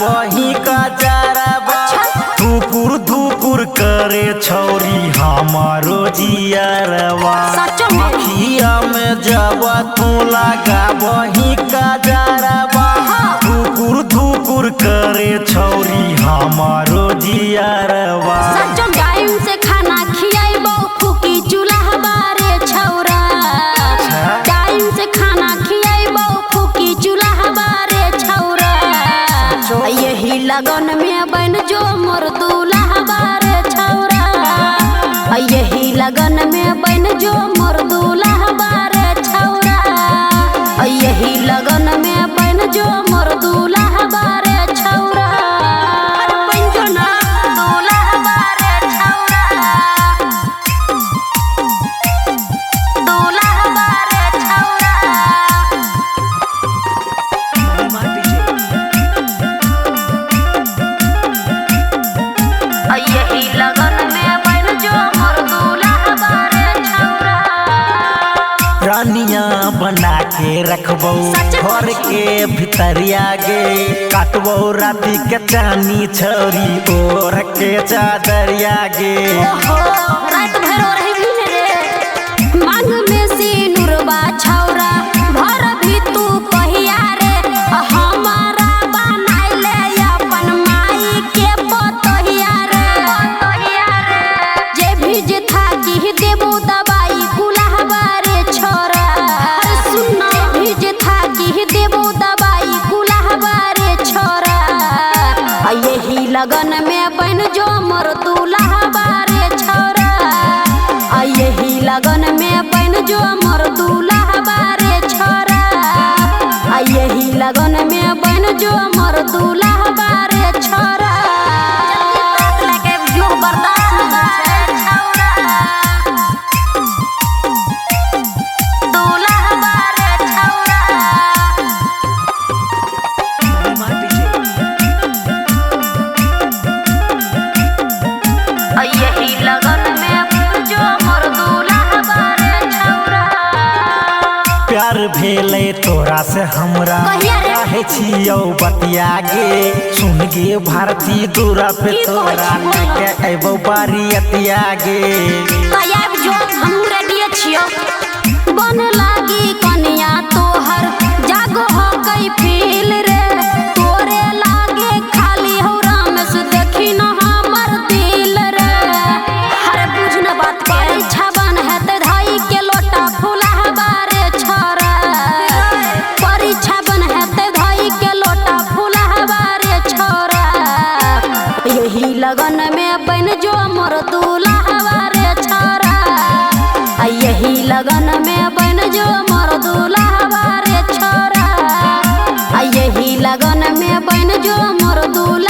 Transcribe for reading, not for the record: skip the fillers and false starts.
लगाबही कजरवा धुकुर धुकुर करे छौरी हमारो जियरवा अखिया में जब तू लगाबही कजरवा धुकुर धुकुर करे छौरी हमारो जियरवा टाइम से खाना खियाइबो फूकी चूल्हा बारे छौरा टाइम से खाना खियाइबो फूकी चूल्हा बारे छौरा यही लगन में बन जो मोर दूल्हा बारे छौरा यही लगन में बन जो मोर दूल्हा बारे छौरा यही लगन में बन जो मोर दूल्हा बारे छौरा बन जो ना दूल्हा बारे छौरा दूल्हा बारे छौरा यही लगन में बन जो मोर दूल्हा बारे छौरा रानिया बना के रखबो घर के भितरिया गे काटबो राती के चानी छौरी ओढ़ के चादरिया गे रात भर रही रे मांग में सिनुरबा छौरा भर भी तू कहिया रे हमारा बनाइले अपन माई के पतहिया रे जे भीज था कि देबो दवाई गुलाबा रे छोरा सुना भीज था कि देबो दवाई गुलाबा रे छोरा यही लगन में बन जो मोर दूल्हा बारे छौरा यही लगन में बन जो मोर दूल्हा बारे छौरा यही लगन में बन जो मोर दूल्हा बारे छौरा लगे जो बर्दाश्त बारे छौरा दूल्हा बारे छौरा यही लगन में जो मोर दूल्हा बारे छौरा प्यार भेले तोरा से हमरा काहे छियौ बतिया गे सुन गे भारती दूरा पे तोरा के अइबो बारियतिया गे तयाब जो हम रेडी छियो बन लागी कन्या तोहर जागो हो गई फील रे तोरे लागे खाली हो राम से देखी न हमर दिल रे हर बुझन बात के इच्छा बन है ते धाई के लोटा फूला बारे छोरा परीक्षा बन है ते धाई के लोटा फूला बारे छोरा यही लगन में बन जो मोर दूल्हा बारे छोरा यही लगन में बन जो मोर दूल्हा बारे छोरा यही लगन में बन जो मोर दूल्हा